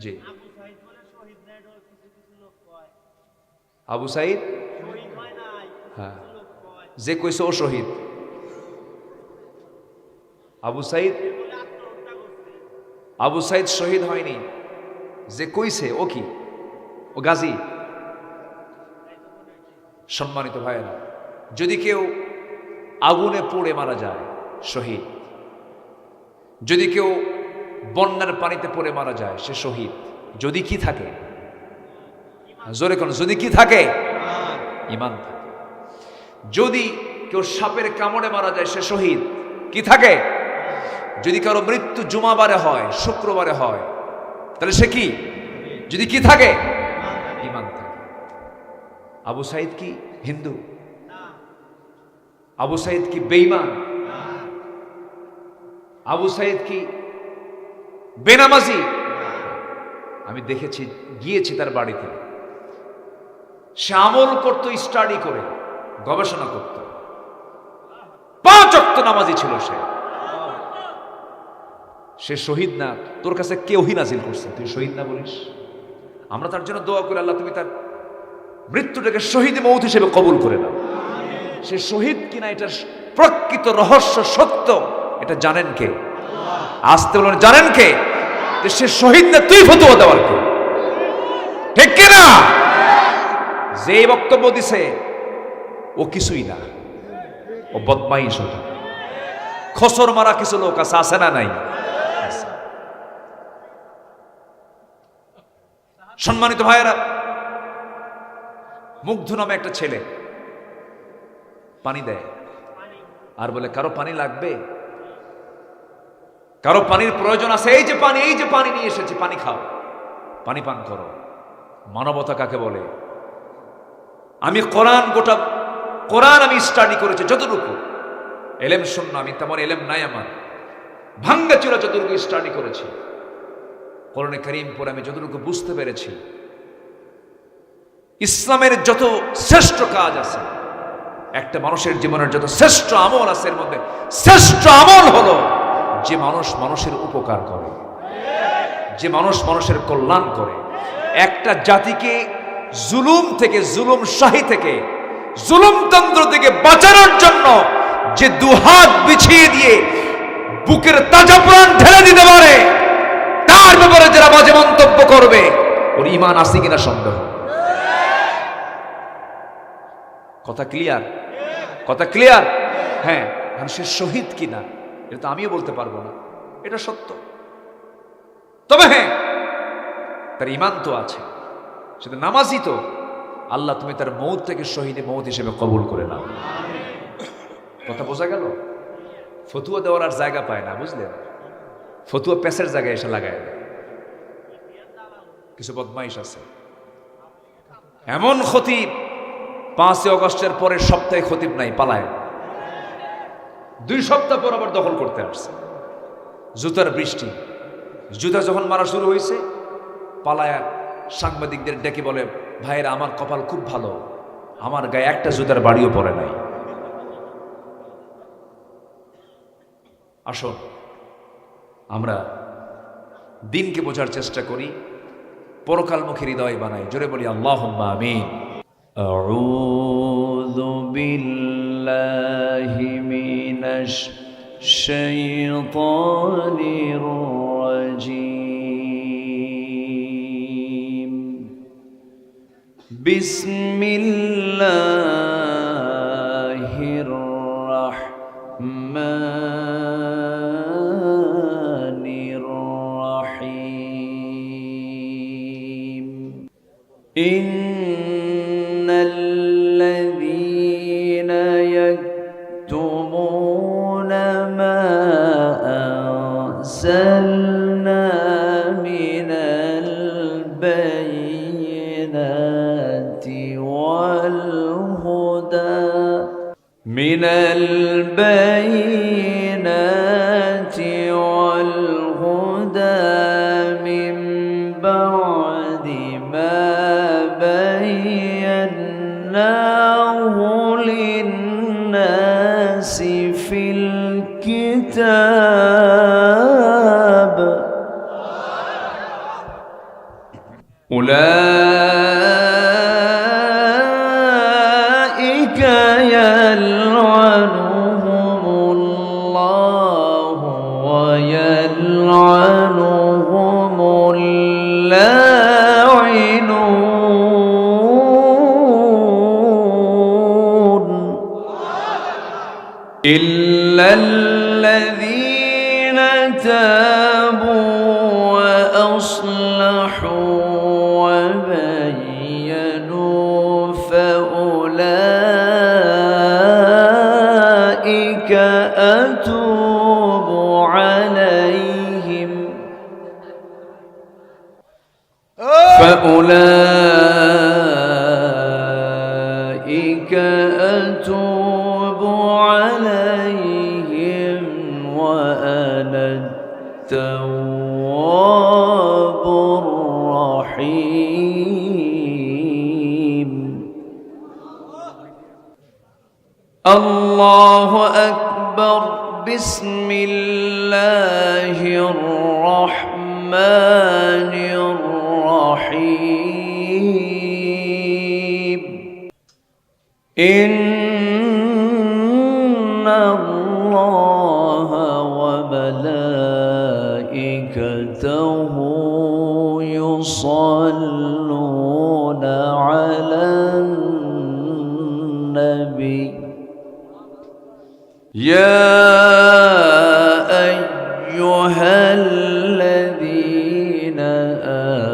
জি, আবু সাইদ, হ্যাঁ, যে কইছে ও শহীদ। আবু সাইদ, আবু সাইদ শহীদ হয়নি, যে কইছে ও কি, ও গাজী। সম্মানিত ভাইয়েরা, যদি কেউ আগুনে পড়ে মারা যায় শহীদ, যদি কেউ বন্যার পানিতে পড়ে মারা যায় সে শহীদ। যদি কি থাকে, জোরে কোন, যদি কি থাকে, ঈমান থাকে। যদি কেউ সাপের কামড়ে মারা যায় সে শহীদ, কি থাকে? যদি কারো মৃত্যু জুমাবারে হয়, শুক্রবারে হয়, তাহলে সে কি? যদি কি থাকে, ঈমান থাকে। আবু সাইদ কি হিন্দু? আবু সাইদ কি বেঈমান? আবু সাইদ কি বেনামাজি? আমি দেখেছি, গিয়েছি তার বাড়িতে, সে আমল করতো, স্টাডি করে গবেষণা করত, 5 ওয়াক্ত নামাজি ছিল সে। সে শহীদ না, তোর কাছে কেউই নাজিল করছে, তুই শহীদ না বলিস? আমরা তার জন্য দোয়া করি, আল্লাহ তুমি তার মৃত্যুটাকে শহীদ মৌত হিসেবে কবুল করে নাও। সে শহীদ কিনা এটার প্রকৃত রহস্য সত্য এটা জানেন কে? আসতে বলেন, জানেন কে? সে শহীদ না, তুই ফতোয়া দেওয়ার কে? ঠিক কিনা? যে বক্তব্য দিছে ও কিছুই না, ও বদমাইশ। খসর মারা কিছু লোক আছে না নাই? সম্মানিত ভাইয়েরা, মুগ্ধ নামে একটা ছেলে পানি দেয় আর বলে, কারো পানি লাগবে? কারো পানির প্রয়োজন আছে? এই যে পানি, এই যে পানি নিয়ে এসেছি, পানি খাও, পানি পান করো। মানবতা কাকে বলে? আমি কোরআন, গোটা কোরআন আমি স্টাডি করেছি যতটুকু, এলেম শূন্য আমি, তেমন এলেম নাই আমার। ভাঙ্গা চূড়া যতটুকু স্টাডি করেছি, কোরআনে কারীম পড়ে আমি যতটুকু বুঝতে পেরেছি, ইসলামের যত শ্রেষ্ঠ কাজ আছে, একটা মানুষের জীবনের যত শ্রেষ্ঠ আমল আছে, এর মধ্যে শ্রেষ্ঠ আমল হলো যে মানুষ মানুষের উপকার করে, যে মানুষ মানুষের কল্যাণ করে। একটা জাতিকে জুলুম থেকে, জুলুম শাহী থেকে, জুলুমতন্ত্র থেকে বাঁচানোর জন্য যে দুহাত বিছিয়ে দিয়ে বুকের তাজা প্রাণ ঢেলে দিতে পারে, তার ব্যাপারে যারা বাজে মন্তব্য করবে, ওর ঈমান আছে কিনা সন্দেহ। কথা ক্লিয়ার? কথা ক্লিয়ার? হ্যাঁ। সে শহীদ কিনা এটা তো আমিও বলতে পারবো না, এটা সত্য। তবে হ্যাঁ, তার ঈমান তো আছে, সেটা নামাজি তো। আল্লাহ তুমি তার মৌত থেকে শহীদে মৌত হিসেবে কবুল করে নাও। কথা বোঝা গেল? ফতুয়া দেওয়ার আর জায়গা পায় না, বুঝলেন? ফতুয়া প্যাসের জায়গায় এসে লাগায় দেয়। কিছু বদমাইশ আছে, এমন খতিব 5 আগস্টের পরের সপ্তাহে খতিব নাই, পালায়। 2 সপ্তাহ পর আবার দখল করতে আসছে। জুতার বৃষ্টি, জুতা যখন মারা শুরু হয়েছে, পালায়া সাংবাদিকদের ডেকে বলে, ভাইরা আমার কপাল খুব ভালো, আমার গায়ে একটা জুতার বাড়িও পড়ে নাই। আসুন আমরা দিনকে বোঝার চেষ্টা করি, পরকালমুখী হৃদয় বানাই। জোরে বলি আল্লাহুম্মা আমিন। আউযু বিল্লাহি মিনাশ শাইতানির রাজীম। বিসমিল্লাহির রাহমানির রাহিম। ইন্নাল্লাযীনা ইয়াকতুমুনা মা আনজালনা মিনাল বায়িনাতি ওয়াল হুদা মিনাল বায়িনাতি ওয়াল হুদা মিন বা'দি মা বায়্যানাহু লিন-নাসি ফিল কিতাব। أولئك يلعنهم الله ويلعنهم اللاعنون إلا الذين تابوا وأصلحوا وبينوا فأولئك أتوب عليهم وأنا التواب الرحيم الله أكبر بسم الله الرحمن الرحيم إن الله وملائكته يصلون على النبي يا أيها الذين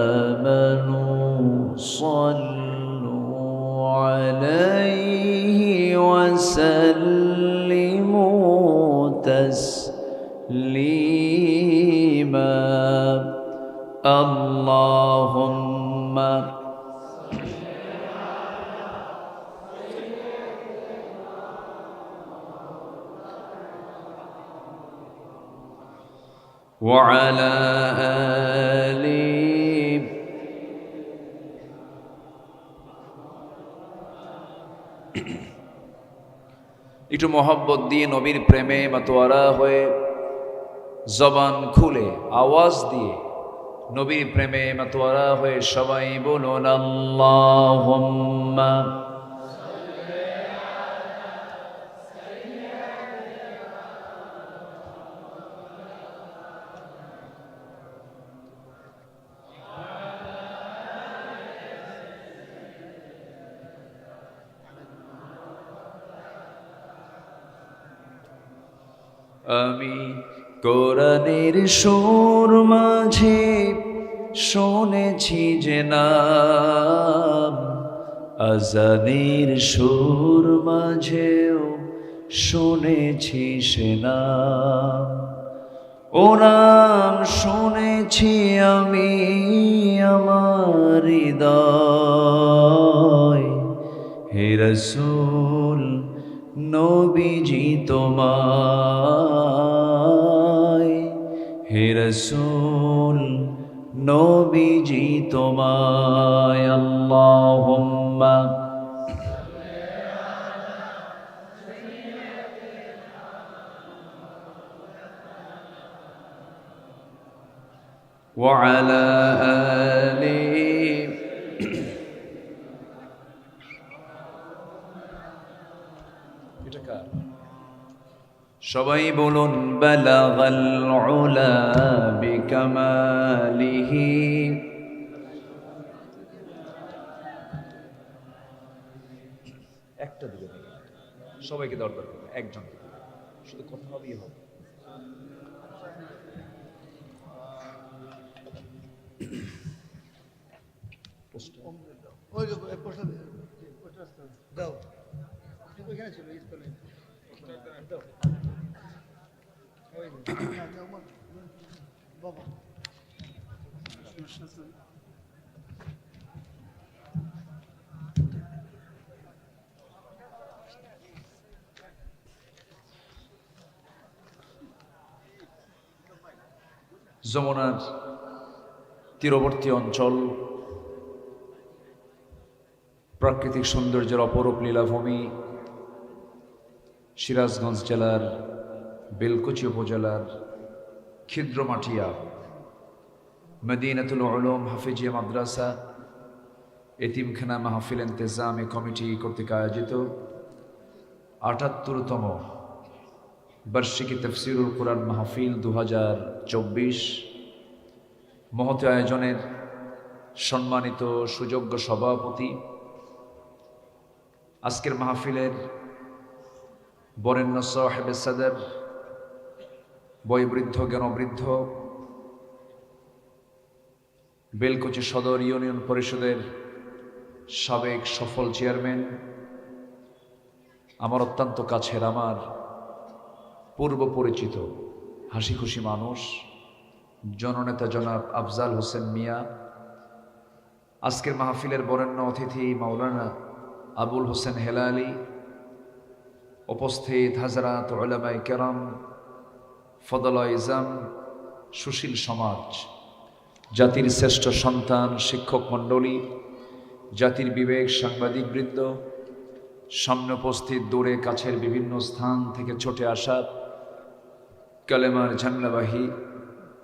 آمنوا صلوا عليه وسلموا تسليما اللهم وعلى آله একটু মহব্বত দিয়ে নবীর প্রেমে মাতোয়ারা হয়ে জবান খুলে আওয়াজ দিয়ে নবীর প্রেমে মাতোয়ারা হয়ে সবাই বলুন আল্লাহুম্মা আমি কোরআনের সুর মাঝে শুনেছি যে নাম আজানের সুর মাঝেও শুনেছি সে নাম ও নাম শুনেছি আমি আমার হৃদয় হে রাসূল নবীজি তোমায় হে রাসূল নবীজি তোমায় আল্লাহুম্মা وعلى آله সবাই বলুন বালাগাল উলা বিকামালিহি একটা দিকে সবাইকে দরকার করবে একজন শুধু কথা হবেই হবে দাও ওইখানে ছিল স্কুলে দাও ওই বাবা যমুনার তীরবর্তী অঞ্চল প্রাকৃতিক সৌন্দর্যের অপরূপ লীলাভূমি সিরাজগঞ্জ জেলার বেলকুচি উপজেলার ক্ষিদ্রমাটিয়া মদিনাতুল উলুম হাফিজিয়া মাদ্রাসা এতিমখানা মাহফিল ইন্তেজামী কমিটি কর্তৃক আয়োজিত ৭৮তম বার্ষিকী তাফসীরুল কুরআন মাহফিল ২০২৪ মহৎ আয়োজনের সম্মানিত সুযোগ্য সভাপতি, আজকের মাহফিলের বরেণ্য সাহেব সাদর, বয়োবৃদ্ধ জ্ঞানবৃদ্ধ, বেলকুচি সদর ইউনিয়ন পরিষদের সাবেক সফল চেয়ারম্যান, আমার অত্যন্ত কাছের, আমার পূর্ব পরিচিত হাসি খুশি মানুষ, জননেতা জনাব আফজাল হোসেন মিয়া, আজকের মাহফিলের বরেণ্য অতিথি মাওলানা আবুল হোসেন হেলালি, উপস্থিত হাজরাত উলামায়ে কেরাম, ফদলায়ে ইজাম, সুশীল সমাজ, জাতির শ্রেষ্ঠ সন্তান, শিক্ষক মণ্ডলী, জাতির বিবেক, সাংবাদিকবৃন্দ, সামনে উপস্থিত, দূরে কাছের বিভিন্ন স্থান থেকে ছুটে আসা কালেমার ঝান্ডাবাহী,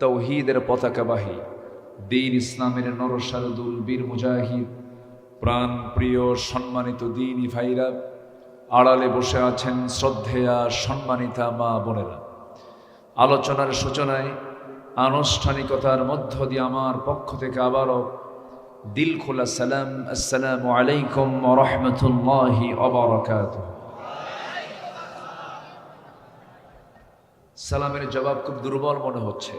তাওহীদের পতাকাবাহী, দ্বীন ইসলামের নরসারদুল বীর মুজাহিদ, প্রাণ প্রিয় সম্মানিত দ্বীনী ভাইরা, আড়ালে বসে আছেন শ্রদ্ধেয়া সম্মানিতা মা বোনেরা, আলোচনার সূচনায় আনুষ্ঠানিকতার মধ্য দিয়ে আমার পক্ষ থেকে আবারও দিল খোলা সালাম, আসসালামু আলাইকুম ওয়া রাহমাতুল্লাহি ওয়া বারাকাতুহু। সালামের জবাব খুব দুর্বল মনে হচ্ছে।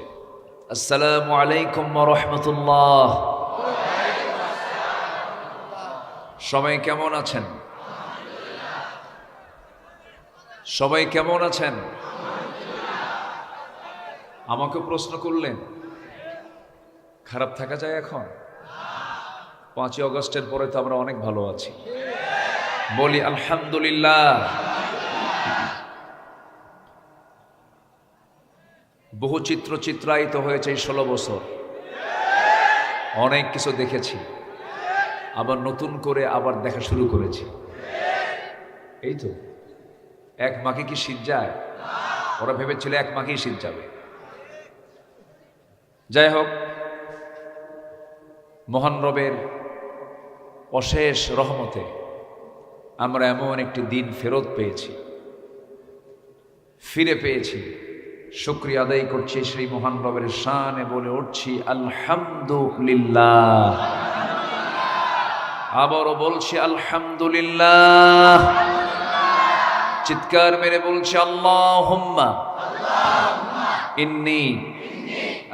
আসসালামু আলাইকুম ওয়া রাহমাতুল্লাহ। সবাই কেমন আছেন? সবাই কেমন আছেন? আমাকে প্রশ্ন করলেন, খারাপ থাকা যায় এখন? ৫ই অগস্টের পরে তো আমরা অনেক ভালো আছি, বলি আলহামদুলিল্লাহ। বহু চিত্রায়িত হয়েছে এই ১৬ বছর, অনেক কিছু দেখেছি, আবার নতুন করে আবার দেখা শুরু করেছি। এই তো, এক মাকে কি শীত যায়? ওরা ভেবেছিল এক মাকেই শীত যাবে। যাই হোক, মহান রবের অশেষ রহমতে আমরা এমন একটি দিন ফেরত পেয়েছি, ফিরে পেয়েছি। শুকরিয়া আদায় করছি সেই মহান রবের শানে, বলে উঠছি আলহামদুলিল্লাহ। আবারও বলছি আলহামদুলিল্লাহ। চিৎকার মেরে বলছি আল্লাহুম্মা ইন্নী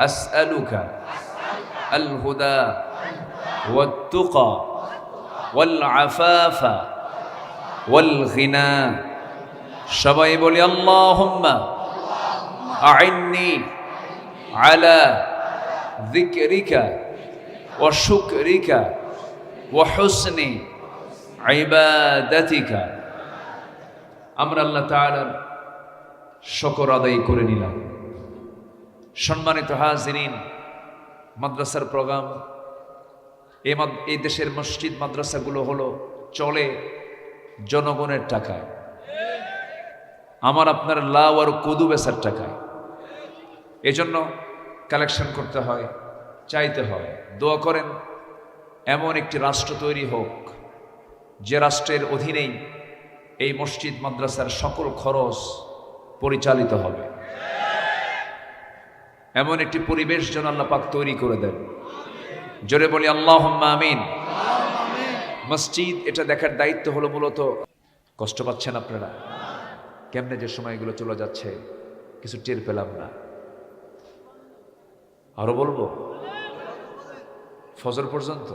আসআলুকা আল হুদা ওয়াত তুকা ওয়াল আফাফা ওয়াল গিনা। সবাই বলি আল্লাহুম্মা আইন্নি আলা যিকরিকা ওয়া শুকরিকা ওয়া হুসনি ইবাদাতিকা। আমরা আল্লাহ তাআলার শুকর আদায় করে নিলাম। সম্মানিত হাজিরিন, মাদ্রাসার প্রোগ্রাম, এই দেশের মসজিদ মাদ্রাসাগুলো চলে জনগণের টাকায়, আমার আপনার লাউ আর কদু বেচার টাকায়। এজন্য কালেকশন করতে হয়, চাইতে হয়, দোয়া করেন এমন একটি রাষ্ট্র তৈরি হোক যে রাষ্ট্রের অধীনেই এই মসজিদ মাদ্রাসার সকল খরচ পরিচালিত হবে। এমন একটি পরিবেশ যেন আল্লাহ পাক তৈরি করে দেন। জোরে বলি আল্লাহুম্মা আমিন। মসজিদ এটা দেখার দায়িত্ব হলো মূলত, কষ্ট পাচ্ছেন আপনারা? কেমনে যে সময়গুলো চলে যাচ্ছে কিছু টের পেলাম না। আরো বলবো ফজর পর্যন্ত?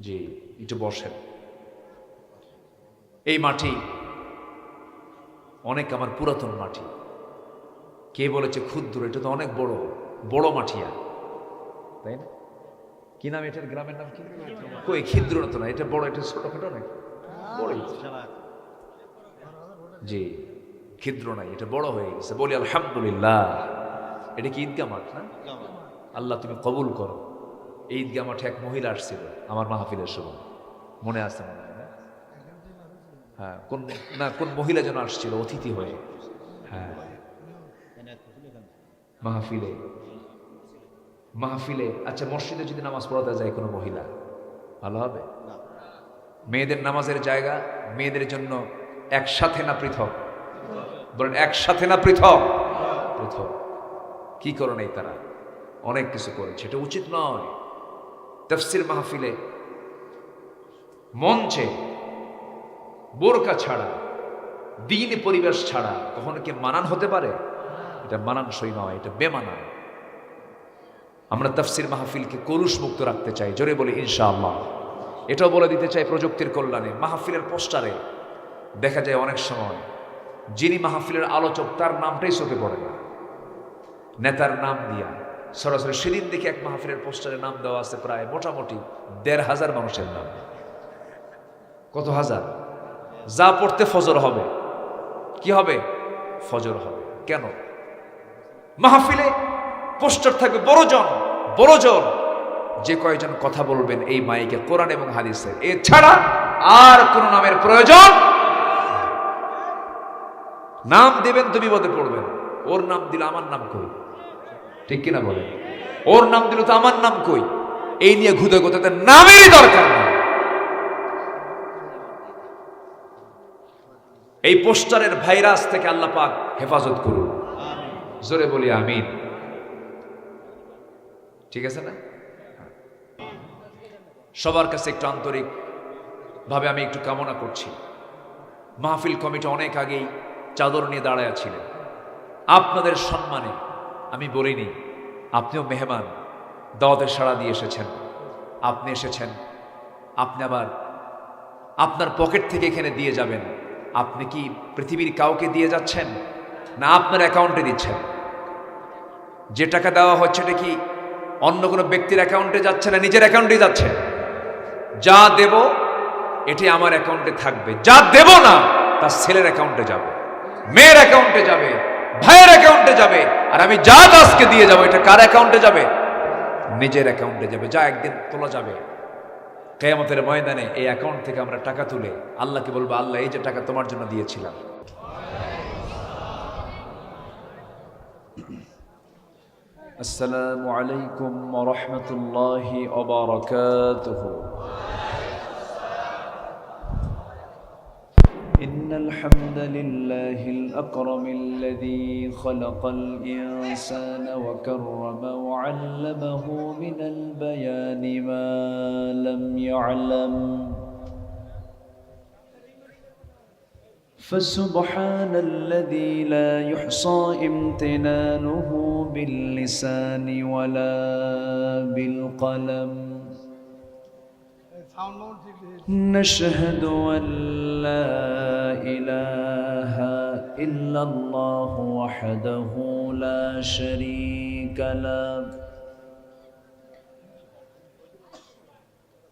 জি, একটু বসেন। এই মাটি অনেক আমার পুরাতন মাটি। কে বলেছে ক্ষুদ্র? এটা তো অনেক বড় বড় মাটিয়া, তাই না? কি নাম এটার? গ্রামের নাম কি? কই, ক্ষুদ্র তো না, এটা বড়, এটা ছোটখাটো নাকি? বড়ই। জি, ক্ষুদ্র নাই, এটা বড় হয়ে গেছে। বলি আলহামদুলিল্লাহ। এটা কি ঈদগাহ মাঠ না? আল্লাহ তুমি কবুল করো। এই ঈদগাহ মাঠে এক মহিলা আসছিল আমার মাহফিলের সময়, মনে আছে মনে হয় না? হ্যাঁ, কোন মহিলা যেন আসছিল অতিথি হয়ে। হ্যাঁ মাহফিলে মাহফিলে আচ্ছা, মসজিদে যদি নামাজ পড়াতে যায় কোনো মহিলা, ভালো হবে? মেয়েদের নামাজের জায়গা মেয়েদের জন্য একসাথে না পৃথক? বলেন একসাথে না পৃথক? পৃথক। কি করে নাই তারা? অনেক কিছু করেছে, এটা উচিত নয়। তাফসীর মাহফিলে মঞ্চে বোরকা ছাড়া, দ্বীন পরিবেশ ছাড়া কখনো কি মানান হতে পারে? এটা মানানসই নয়, এটা বেমানান। আমরা তাফসীর মাহফিলকে কলুষ মুক্ত রাখতে চাই, জোরে বলি ইনশাআল্লাহ। এটাও বলে দিতে চাই প্রযুক্তির কল্যাণে, মাহফিলের পোস্টারে দেখা যায় অনেক সময় যিনি মাহফিলের আলোচক তার নামটাই চোখে পড়ে না, নেতার নাম দিয়া সরাসরি। সেদিন দেখে এক মাহফিলের পোস্টারে নাম দেওয়া আছে প্রায় মোটামুটি ১,৫০০ মানুষের নাম। কত হাজার? যা পড়তে ফজর হবে। কি হবে? ফজর হবে। কেন? মাহফিলে পোস্টার থাকবে বড়জন বড়জন, যে কয়েকজন কথা বলবেন এই মাইকে কোরআন এবং হাদিসের, এছাড়া আর কোন নামের প্রয়োজন। নাম দেবেন তো বিপদে পড়বেন। ওর নাম দিলে আমার নাম কই? ঠিক কিনা বলে? ওর নাম দিল তো আমার নাম কই? এই নিয়ে ঘুদে ঘুতে নামেরই দরকার নেই। এই পোস্টারের ভাইরাস থেকে আল্লাহ পাক হেফাজত করুন, জোরে বলি আমিন। ঠিক আছে না? সবার কাছে একটু আন্তরিক ভাবে আমি একটু কামনা করছি, মাহফিল কমিটি অনেক আগেই চাদর নিয়ে দাঁড়ায় ছিলেন আপনাদের সম্মানে। আমি বলিনি, আপনিও মেহমান, দাওয়াতের সাড়া দিয়ে এসেছেন। আপনি এসেছেন, আপনি আবার আপনার পকেট থেকে এখানে দিয়ে যাবেন। আপনি কি পৃথিবীর কাউকে দিয়ে যাচ্ছেন, না আপনার অ্যাকাউন্টে দিচ্ছেন? যে টাকা দেওয়া হচ্ছে এটা কি অন্য কোনো ব্যক্তির অ্যাকাউন্টে যাচ্ছে না নিজের অ্যাকাউন্টে যাচ্ছে? যা দেব এটি আমার অ্যাকাউন্টে থাকবে, যা দেব না তার ছেলের অ্যাকাউন্টে যাবে, মেয়ের অ্যাকাউন্টে যাবে, ভাইয়ের অ্যাকাউন্টে যাবে। আর আমি যা দাসকে দিয়ে যাবো এটা কার অ্যাকাউন্টে যাবে? নিজের অ্যাকাউন্টে যাবে, যা একদিন তোলা যাবে কিয়ামতের ময়দানে। এই অ্যাকাউন্ট থেকে আমরা টাকা তুলে আল্লাহকে বলবো, আল্লাহ এই যে টাকা তোমার জন্য দিয়েছিলাম। আসসালামু আলাইকুম ওয়া রাহমাতুল্লাহি ওয়া বারাকাতুহু। إن الحمد لله الأكرم الذي خلق الإنسان وكرم وعلمه من البيان ما لم يعلم، فسبحان الذي لا يحصى امتنانه باللسان ولا بالقلم. نشهد أن لا إله إلا الله وحده لا شريك له،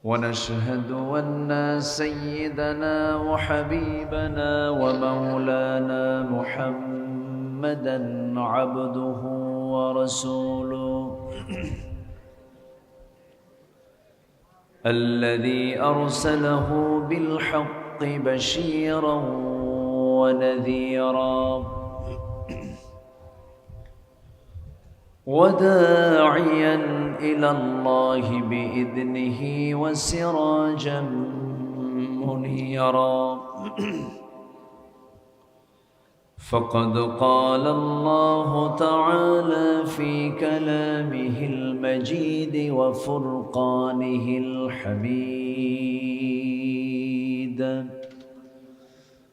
ونشهد أن سيدنا وحبيبنا ومولانا محمدا عبده ورسوله الذي أرسله بالحق بشيرا ونذيرا وداعيا إلى الله بإذنه وسراجا منيرا. فقد قال الله تعالى في كلامه المجيد وفرقانه الحميد: